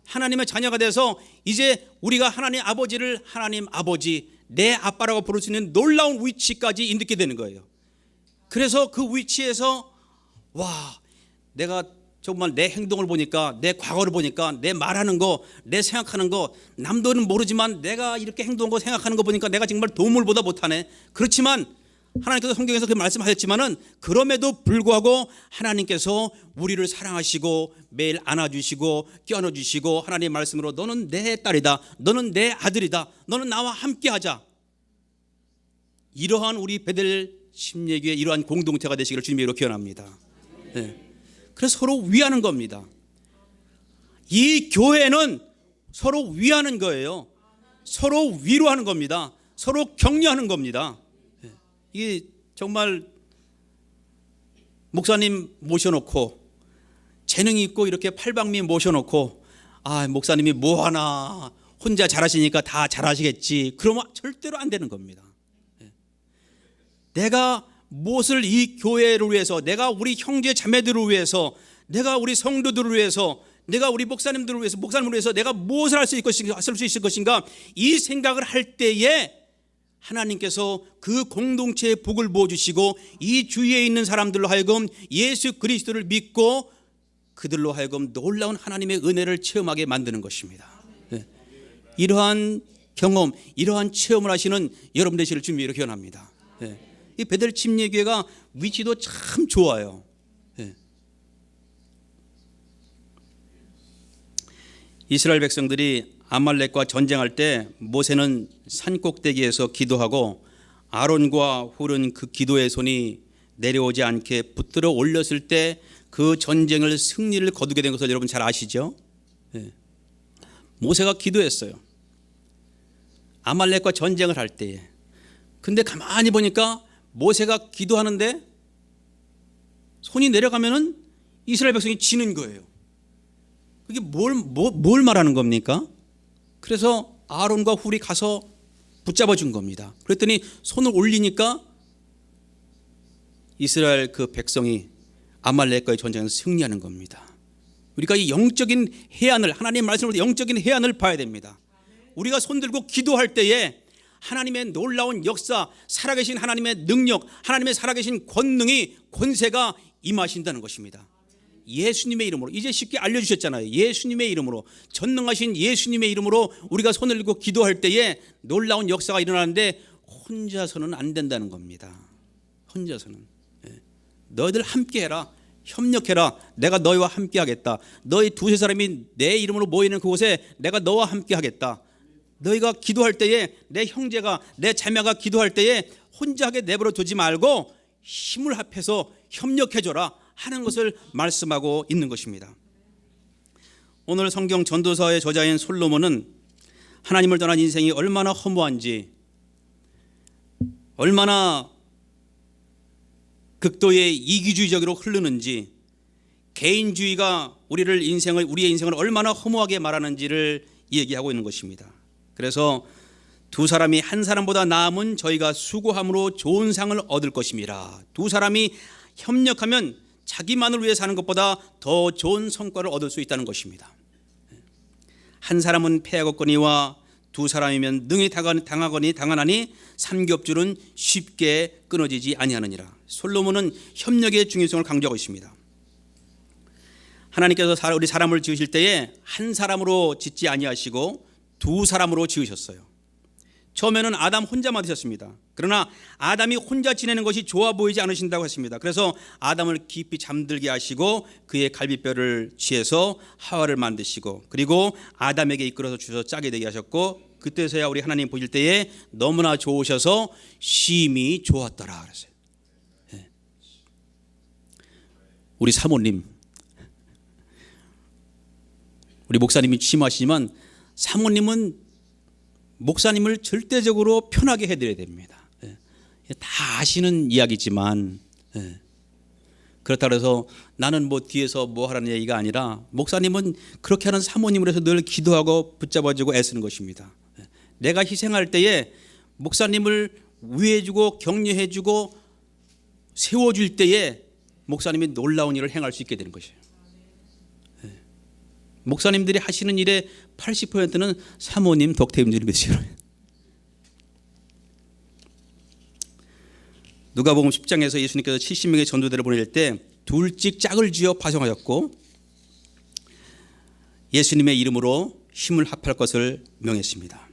하나님의 자녀가 돼서 이제 우리가 하나님 아버지를 하나님 아버지, 내 아빠라고 부를 수 있는 놀라운 위치까지 인도게 되는 거예요. 그래서 그 위치에서 내가 정말 내 행동을 보니까, 내 과거를 보니까, 내 말하는 거, 내 생각하는 거, 남들은 모르지만 내가 이렇게 행동한 거, 생각하는 거 보니까 내가 정말 동물보다 못하네. 그렇지만 하나님께서 성경에서 그 말씀하셨지만은, 그럼에도 불구하고 하나님께서 우리를 사랑하시고 매일 안아주시고 껴안아주시고, 하나님의 말씀으로 너는 내 딸이다, 너는 내 아들이다, 너는 나와 함께하자. 이러한 우리 베델 심예교의 이러한 공동체가 되시기를 주님의 이름으로 기원합니다. 네. 그래서 서로 위하는 겁니다. 이 교회는 서로 위하는 거예요. 서로 위로하는 겁니다. 서로 격려하는 겁니다. 이게 정말 목사님 모셔놓고, 재능이 있고 이렇게 팔방미 모셔놓고, 목사님이 뭐하나, 혼자 잘하시니까 다 잘하시겠지, 그러면 절대로 안 되는 겁니다. 내가 무엇을 이 교회를 위해서, 내가 우리 형제 자매들을 위해서, 내가 우리 성도들을 위해서, 내가 우리 목사님들을 위해서, 목사님을 위해서 내가 무엇을 할 수 있을 것인가, 이 생각을 할 때에 하나님께서 그 공동체에 복을 부어주시고, 이 주위에 있는 사람들로 하여금 예수 그리스도를 믿고 그들로 하여금 놀라운 하나님의 은혜를 체험하게 만드는 것입니다. 네. 이러한 경험, 이러한 체험을 하시는 여러분 되시기를 주님으로 기원합니다. 네. 이 베델 침례교회가 위치도 참 좋아요. 네. 이스라엘 백성들이 아말렉과 전쟁할 때 모세는 산 꼭대기에서 기도하고, 아론과 훌은 그 기도의 손이 내려오지 않게 붙들어 올렸을 때 그 전쟁을 승리를 거두게 된 것을 여러분 잘 아시죠? 네. 모세가 기도했어요. 아말렉과 전쟁을 할 때에. 근데 가만히 보니까 모세가 기도하는데 손이 내려가면은 이스라엘 백성이 지는 거예요. 그게 뭘 말하는 겁니까? 그래서 아론과 훌이 가서 붙잡아 준 겁니다. 그랬더니 손을 올리니까 이스라엘 그 백성이 아말렉과의 전쟁에서 승리하는 겁니다. 우리가 이 영적인 해안을, 하나님의 말씀으로 영적인 해안을 봐야 됩니다. 우리가 손 들고 기도할 때에 하나님의 놀라운 역사, 살아계신 하나님의 능력, 하나님의 살아계신 권능이, 권세가 임하신다는 것입니다. 예수님의 이름으로, 이제 쉽게 알려주셨잖아요. 예수님의 이름으로, 전능하신 예수님의 이름으로 우리가 손을 들고 기도할 때에 놀라운 역사가 일어나는데, 혼자서는 안 된다는 겁니다. 혼자서는. 너희들 함께해라, 협력해라, 내가 너희와 함께하겠다. 너희 두세 사람이 내 이름으로 모이는 그곳에 내가 너와 함께하겠다. 너희가 기도할 때에, 내 형제가, 내 자매가 기도할 때에 혼자하게 내버려 두지 말고 힘을 합해서 협력해줘라 하는 것을 말씀하고 있는 것입니다. 오늘 성경 전도서의 저자인 솔로몬은 하나님을 떠난 인생이 얼마나 허무한지, 얼마나 극도의 이기주의적으로 흐르는지, 개인주의가 우리의 인생을 얼마나 허무하게 말하는지를 얘기하고 있는 것입니다. 그래서 두 사람이 한 사람보다 나음은 저희가 수고함으로 좋은 상을 얻을 것입니다. 두 사람이 협력하면 자기만을 위해 사는 것보다 더 좋은 성과를 얻을 수 있다는 것입니다. 한 사람은 패하겠거니와 두 사람이면 능히 당하나니 삼겹줄은 쉽게 끊어지지 아니하느니라. 솔로몬은 협력의 중요성을 강조하고 있습니다. 하나님께서 우리 사람을 지으실 때에 한 사람으로 짓지 아니하시고 두 사람으로 지으셨어요. 처음에는 아담 혼자만 드셨습니다. 그러나 아담이 혼자 지내는 것이 좋아 보이지 않으신다고 했습니다. 그래서 아담을 깊이 잠들게 하시고 그의 갈비뼈를 취해서 하와를 만드시고 그리고 아담에게 이끌어서 주셔서 짝이 되게 하셨고 그때서야 우리 하나님 보실 때에 너무나 좋으셔서 심히 좋았더라 그랬어요. 네. 우리 사모님, 우리 목사님이 취임하시지만 사모님은 목사님을 절대적으로 편하게 해드려야 됩니다. 다 아시는 이야기지만 그렇다고 해서 나는 뭐 뒤에서 뭐 하라는 얘기가 아니라 목사님은 그렇게 하는 사모님으로 해서 늘 기도하고 붙잡아주고 애쓰는 것입니다. 내가 희생할 때에 목사님을 위해주고 격려해주고 세워줄 때에 목사님이 놀라운 일을 행할 수 있게 되는 것이에요. 목사님들이 하시는 일의 80%는 사모님 덕태임들이 몇이에요. 누가복음 10장에서 예수님께서 70명의 전도대를 보낼 때 둘씩 짝을 지어 파송하였고 예수님의 이름으로 힘을 합할 것을 명했습니다.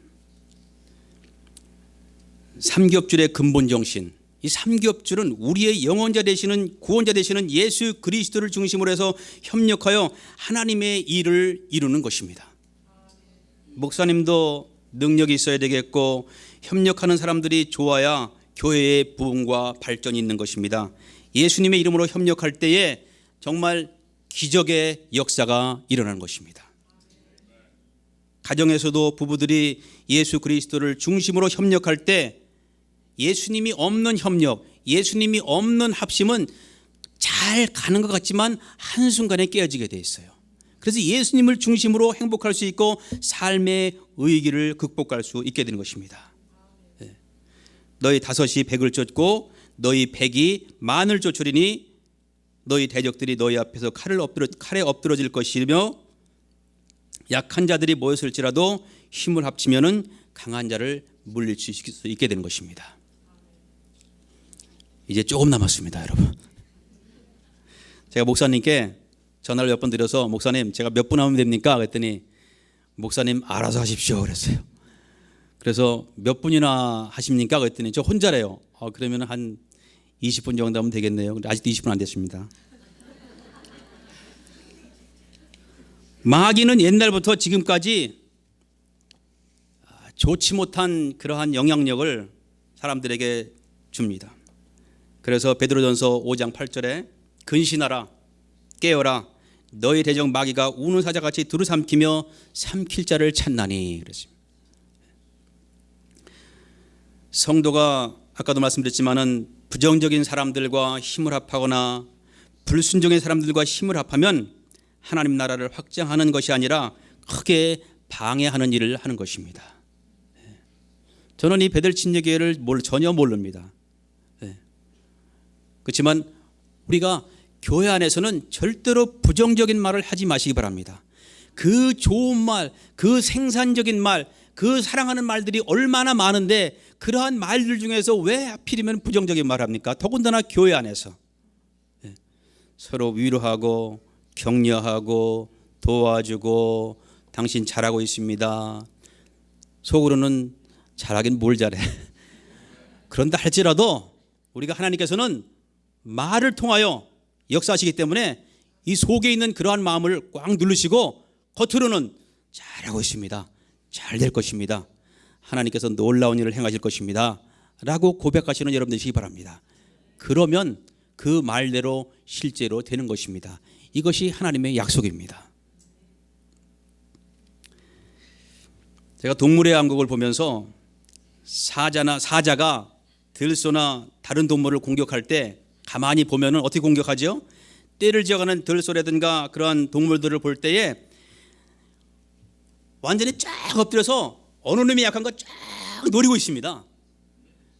삼겹줄의 근본 정신, 이 삼겹줄은 우리의 영원자 되시는 구원자 되시는 예수 그리스도를 중심으로 해서 협력하여 하나님의 일을 이루는 것입니다. 목사님도 능력이 있어야 되겠고 협력하는 사람들이 좋아야 교회의 부흥과 발전이 있는 것입니다. 예수님의 이름으로 협력할 때에 정말 기적의 역사가 일어나는 것입니다. 가정에서도 부부들이 예수 그리스도를 중심으로 협력할 때 예수님이 없는 협력, 예수님이 없는 합심은 잘 가는 것 같지만 한순간에 깨어지게 돼 있어요. 그래서 예수님을 중심으로 행복할 수 있고 삶의 의기를 극복할 수 있게 되는 것입니다. 너희 다섯이 백을 쫓고 너희 백이 만을 쫓으리니 너희 대적들이 너희 앞에서 칼에 엎드러질 것이며 약한 자들이 모였을지라도 힘을 합치면은 강한 자를 물릴 수 있게 되는 것입니다. 이제 조금 남았습니다, 여러분. 제가 목사님께 전화를 몇 번 드려서 목사님 제가 몇 분 하면 됩니까? 그랬더니 목사님 알아서 하십시오 그랬어요. 그래서 몇 분이나 하십니까? 그랬더니 저 혼자래요. 그러면 한 20분 정도 하면 되겠네요. 아직도 20분 안 됐습니다. 마귀는 옛날부터 지금까지 좋지 못한 그러한 영향력을 사람들에게 줍니다. 그래서 베드로전서 5장 8절에 근신하라 깨어라 너희 대적 마귀가 우는 사자같이 두루삼키며 삼킬 자를 찾나니 그랬습니다. 성도가 아까도 말씀드렸지만은 부정적인 사람들과 힘을 합하거나 불순종의 사람들과 힘을 합하면 하나님 나라를 확장하는 것이 아니라 크게 방해하는 일을 하는 것입니다. 저는 이 베델 침례교회를 전혀 모릅니다. 그렇지만 우리가 교회 안에서는 절대로 부정적인 말을 하지 마시기 바랍니다. 그 좋은 말, 그 생산적인 말, 그 사랑하는 말들이 얼마나 많은데 그러한 말들 중에서 왜 하필이면 부정적인 말을 합니까? 더군다나 교회 안에서 서로 위로하고 격려하고 도와주고 당신 잘하고 있습니다. 속으로는 잘하긴 뭘 잘해. 그런다 할지라도 우리가 하나님께서는 말을 통하여 역사하시기 때문에 이 속에 있는 그러한 마음을 꽉 누르시고 겉으로는 잘하고 있습니다. 잘 될 것입니다. 하나님께서 놀라운 일을 행하실 것입니다. 라고 고백하시는 여러분들이시기 바랍니다. 그러면 그 말대로 실제로 되는 것입니다. 이것이 하나님의 약속입니다. 제가 동물의 왕국을 보면서 사자가 들소나 다른 동물을 공격할 때 가만히 보면은 어떻게 공격하죠? 떼를 지어가는 들소라든가 그러한 동물들을 볼 때에 완전히 쫙 엎드려서 어느 놈이 약한 거 쫙 노리고 있습니다.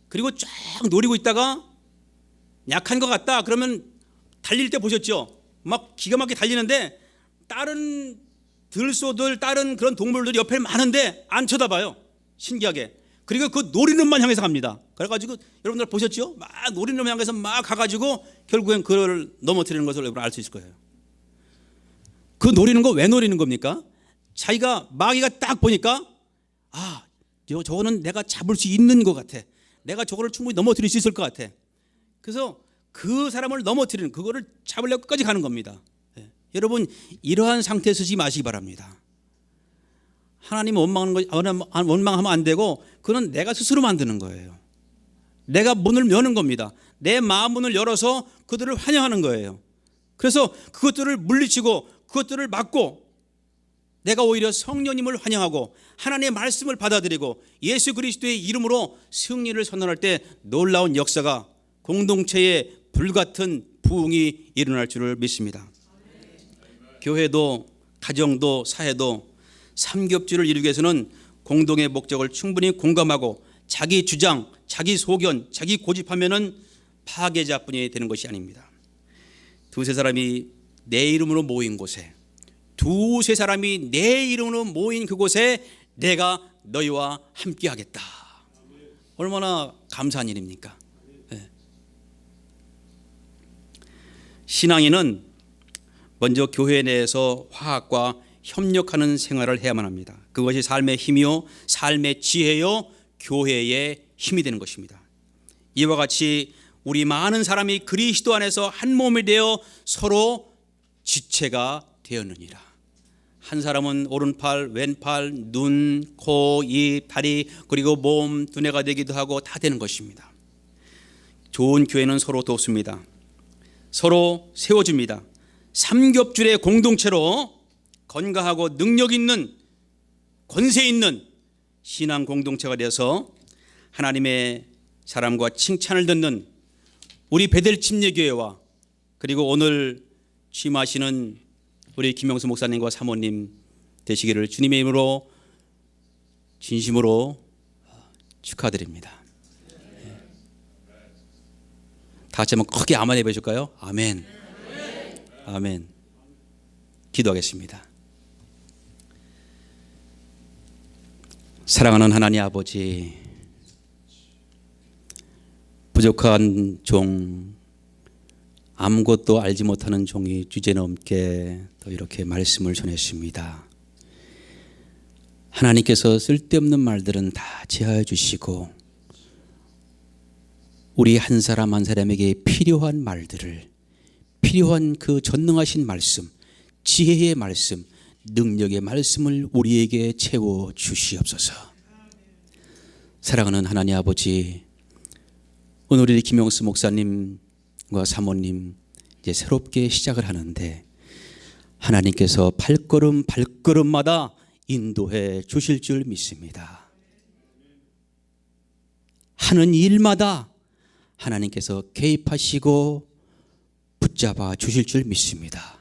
그리고 쫙 노리고 있다가 약한 것 같다 그러면 달릴 때 보셨죠? 막 기가 막히게 달리는데 다른 들소들 다른 그런 동물들이 옆에 많은데 안 쳐다봐요. 신기하게. 그리고 그 노리는 놈만 향해서 갑니다. 그래가지고 여러분들 보셨죠? 막 노리는 놈 향해서 막 가가지고 결국엔 그를 넘어뜨리는 것을 여러분 알 수 있을 거예요. 그 노리는 거 왜 노리는 겁니까? 자기가 마귀가 딱 보니까 저거는 내가 잡을 수 있는 것 같아. 내가 저거를 충분히 넘어뜨릴 수 있을 것 같아. 그래서 그 사람을 넘어뜨리는 그거를 잡으려고 끝까지 가는 겁니다. 여러분 이러한 상태에 서지 마시기 바랍니다. 하나님 원망하면 안 되고 그건 내가 스스로 만드는 거예요. 내가 문을 여는 겁니다. 내 마음 문을 열어서 그들을 환영하는 거예요. 그래서 그것들을 물리치고 그것들을 막고 내가 오히려 성령님을 환영하고 하나님의 말씀을 받아들이고 예수 그리스도의 이름으로 승리를 선언할 때 놀라운 역사가 공동체에 불같은 부흥이 일어날 줄을 믿습니다. 교회도 가정도 사회도 삼겹주를 이루기 위해서는 공동의 목적을 충분히 공감하고 자기 주장, 자기 소견, 자기 고집하면은 파괴자뿐이 되는 것이 아닙니다. 두세 사람이 내 이름으로 모인 곳에 두세 사람이 내 이름으로 모인 그곳에 내가 너희와 함께 하겠다. 얼마나 감사한 일입니까? 네. 신앙인은 먼저 교회 내에서 화합과 협력하는 생활을 해야만 합니다. 그것이 삶의 힘이요 삶의 지혜요 교회의 힘이 되는 것입니다. 이와 같이 우리 많은 사람이 그리스도 안에서 한 몸이 되어 서로 지체가 되었느니라. 한 사람은 오른팔, 왼팔, 눈, 코, 입, 다리 그리고 몸, 두뇌가 되기도 하고 다 되는 것입니다. 좋은 교회는 서로 돕습니다. 서로 세워줍니다. 삼겹줄의 공동체로 건강하고 능력 있는 권세 있는 신앙 공동체가 되어서 하나님의 사람과 칭찬을 듣는 우리 베델 침례교회와 그리고 오늘 취임하시는 우리 김영수 목사님과 사모님 되시기를 주님의 이름으로 진심으로 축하드립니다. 다 같이 한번 크게 아멘 해보실까요? 아멘. 아멘. 기도하겠습니다. 사랑하는 하나님 아버지, 부족한 종, 아무것도 알지 못하는 종이 주제넘게 또 이렇게 말씀을 전했습니다. 하나님께서 쓸데없는 말들은 다 제하여 주시고 우리 한 사람 한 사람에게 필요한 말들을 필요한 그 전능하신 말씀, 지혜의 말씀, 능력의 말씀을 우리에게 채워 주시옵소서. 사랑하는 하나님 아버지, 오늘 우리 김영수 목사님과 사모님 이제 새롭게 시작을 하는데 하나님께서 발걸음 발걸음마다 인도해 주실 줄 믿습니다. 하는 일마다 하나님께서 개입하시고 붙잡아 주실 줄 믿습니다.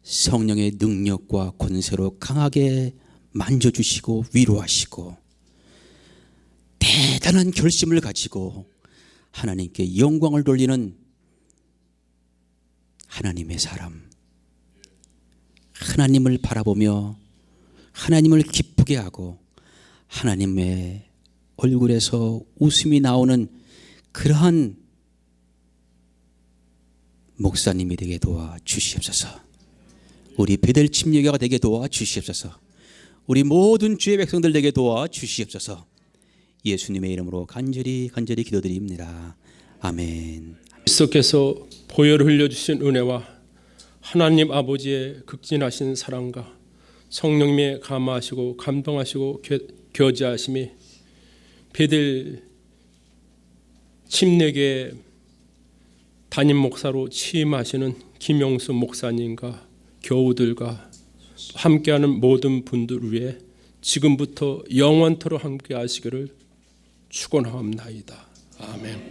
성령의 능력과 권세로 강하게 만져주시고 위로하시고 대단한 결심을 가지고 하나님께 영광을 돌리는 하나님의 사람, 하나님을 바라보며 하나님을 기쁘게 하고 하나님의 얼굴에서 웃음이 나오는 그러한 목사님이 되게 도와 주시옵소서. 우리 베델 침례교회가 되게 도와 주시옵소서. 우리 모든 주의 백성들 되게 도와 주시옵소서. 예수님의 이름으로 간절히 기도드립니다. 아멘. 그리스도께서 보혈을 흘려주신 은혜와 하나님 아버지의 극진하신 사랑과 성령님의 감화하시고 감동하시고 교제하심이 베델 침례교회 담임 목사로 취임하시는 김용수 목사님과 교우들과 함께하는 모든 분들 위해 지금부터 영원토록 함께 하시기를 축원하옵나이다. 아멘.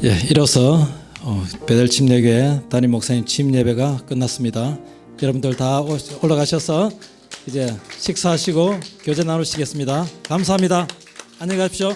예, 이로써 베델 침례교회 담임 목사님 취임 예배가 끝났습니다. 여러분들 다 올라가셔서 이제 식사하시고 교제 나누시겠습니다. 감사합니다. 안녕히 가십시오.